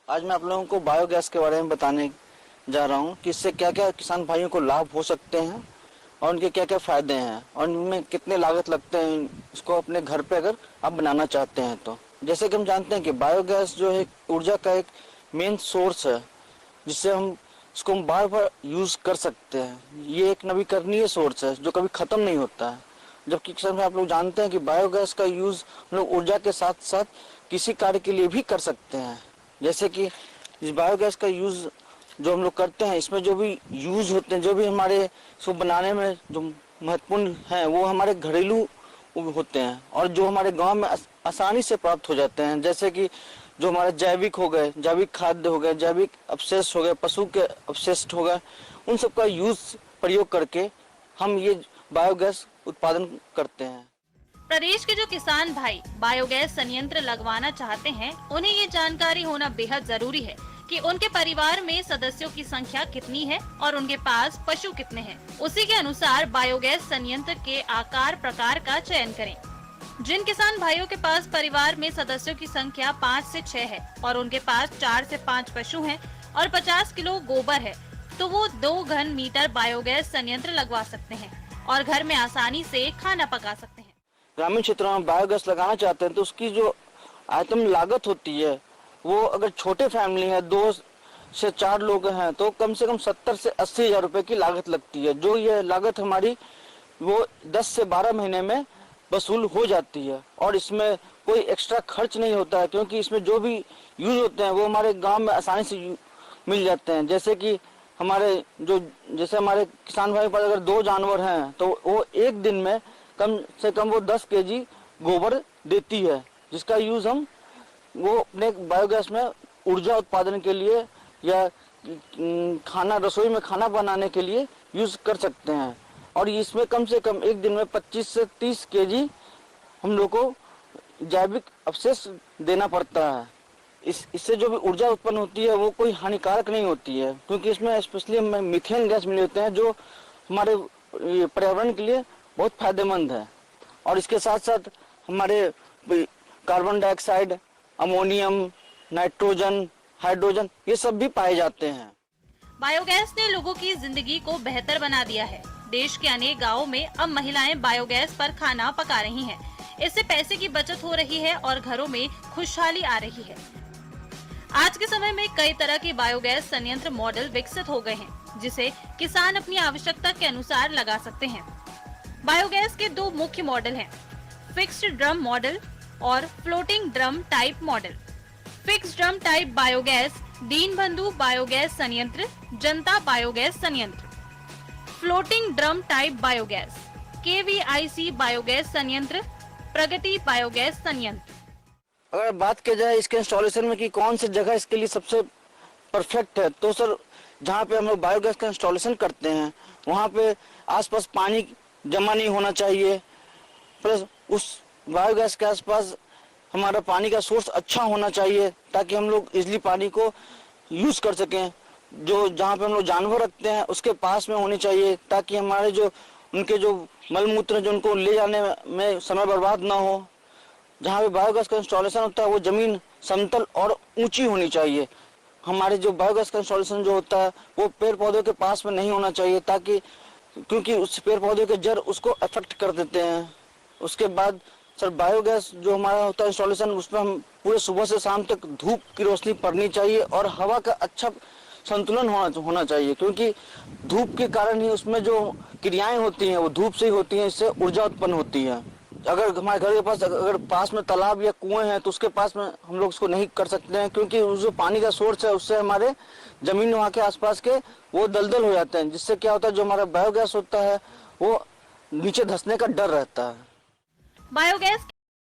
आज मैं आप लोगों को बायोगैस के बारे में बताने जा रहा हूँ कि इससे क्या क्या किसान भाइयों को लाभ हो सकते हैं और उनके क्या क्या फायदे हैं और इनमें कितने लागत लगते हैं इसको अपने घर पे अगर आप बनाना चाहते हैं तो। जैसे कि हम जानते हैं कि बायोगैस जो है ऊर्जा का एक मेन सोर्स है जिससे हम इसको हम बार बार यूज कर सकते हैं। ये एक नवीकरणीय सोर्स है जो कभी खत्म नहीं होता है। जबकि किसान आप लोग जानते हैं कि बायोगैस का यूज हम लोग ऊर्जा के साथ साथ किसी कार्य के लिए भी कर सकते हैं। जैसे कि इस बायोगैस का यूज जो हम लोग करते हैं इसमें जो भी यूज होते हैं, जो भी हमारे इसको बनाने में जो महत्वपूर्ण है वो हमारे घरेलू होते हैं और जो हमारे गांव में आसानी से प्राप्त हो जाते हैं। जैसे कि जो हमारे जैविक हो गए, जैविक खाद्य हो गए, जैविक अवशेष हो गए, पशु के अवशिष्ट हो गए, उन सब का यूज प्रयोग करके हम ये बायोगैस उत्पादन करते हैं। प्रदेश के जो किसान भाई बायोगैस संयंत्र लगवाना चाहते हैं, उन्हें ये जानकारी होना बेहद जरूरी है कि उनके परिवार में सदस्यों की संख्या कितनी है और उनके पास पशु कितने हैं। उसी के अनुसार बायोगैस संयंत्र के आकार प्रकार का चयन करें। जिन किसान भाइयों के पास परिवार में सदस्यों की संख्या 5 से 6 है और उनके पास 4 से 5 पशु हैं और 50 किलो गोबर है, तो वो 2 घन मीटर बायोगैस संयंत्र लगवा सकते हैं और घर में आसानी से खाना पका सकते हैं। ग्रामीण क्षेत्रों में बायोगैस लगाना चाहते हैं तो उसकी जो आइटम लागत होती है वो अगर छोटे फैमिली है, 2 से 4 लोग हैं, तो कम से कम 70 से 80 हजार रुपए की लागत लगती है। जो ये लागत हमारी वो 10 से 12 महीने में वसूल हो जाती है और इसमें कोई एक्स्ट्रा खर्च नहीं होता है, क्योंकि इसमें जो भी यूज होते हैं वो हमारे गांव में आसानी से मिल जाते हैं। जैसे कि जैसे हमारे किसान भाई पास अगर 2 जानवर हैं तो वो एक दिन में कम से कम वो 10 केजी गोबर देती है, जिसका यूज हम वो अपने बायोगैस में ऊर्जा उत्पादन के लिए या खाना रसोई में खाना बनाने के लिए यूज कर सकते हैं। और इसमें कम से कम एक दिन में 25 से 30 केजी हम लोग को जैविक अवशेष देना पड़ता है। इससे जो भी ऊर्जा उत्पन्न होती है वो कोई हानिकारक नहीं होती है, क्योंकि इसमें स्पेशली मीथेन गैस मिले होते हैं जो हमारे पर्यावरण के लिए बहुत फायदेमंद है। और इसके साथ साथ हमारे carbon dioxide, ammonium, nitrogen, hydrogen ये सब भी पाए जाते हैं। बायोगैस ने लोगों की जिंदगी को बेहतर बना दिया है। देश के अनेक गांवों में अब महिलाएं बायोगैस पर खाना पका रही हैं। इससे पैसे की बचत हो रही है और घरों में खुशहाली आ रही है। आज के समय में कई तरह के बायोगैस संयंत्र मॉडल विकसित हो गए हैं, जिसे किसान अपनी आवश्यकता के अनुसार लगा सकते हैं। बायोगैस के 2 मुख्य मॉडल हैं, फिक्स्ड ड्रम मॉडल और floating drum type model. Fixed drum type biogas Deenbandhu biogas संयंत्र, जनता बायोगैस संयंत्र। Floating drum type biogas KVIC biogas संयंत्र, प्रगति बायोगैस संयंत्र। अगर बात की जाए इसके इंस्टॉलेशन में कि कौन सी जगह इसके लिए सबसे परफेक्ट है, तो सर जहाँ पे हम लोग बायोगैस का इंस्टॉलेशन करते हैं वहाँ पे आसपास पानी जमा नहीं होना चाहिए, प्लस उस बायोगैस के आसपास हमारा पानी का सोर्स अच्छा होना चाहिए ताकि हम लोग इजली पानी को यूज कर सकें। जो जहाँ पे हम लोग जानवर रखते हैं उसके पास में होनी चाहिए ताकि हमारे जो उनके जो मलमूत्र जो उनको ले जाने में समय बर्बाद ना हो। जहाँ पे बायोगैस का इंस्टॉलेशन होता है वो जमीन समतल और ऊंची होनी चाहिए। हमारे जो बायोगैस का इंस्टॉलेशन जो होता है वो पेड़ पौधों के पास में नहीं होना चाहिए, ताकि क्योंकि उस पेड़ पौधे के जड़ उसको अफेक्ट कर देते हैं। उसके बाद सर बायोगैस जो हमारा होता है इंस्टॉलेशन, उसमें हम पूरे सुबह से शाम तक धूप की रोशनी पड़नी चाहिए और हवा का अच्छा संतुलन होना चाहिए, क्योंकि धूप के कारण ही उसमें जो क्रियाएं होती हैं वो धूप से ही होती हैं, इससे ऊर्जा उत्पन्न होती है। अगर हमारे घर के पास अगर पास में तालाब या कुएं हैं तो उसके पास में हम लोग उसको नहीं कर सकते हैं, क्योंकि जो पानी का सोर्स है उससे हमारे जमीन वहाँ के आसपास के वो दलदल हो जाते हैं, जिससे क्या होता है जो हमारा बायोगैस होता है वो नीचे धंसने का डर रहता है। बायोगैस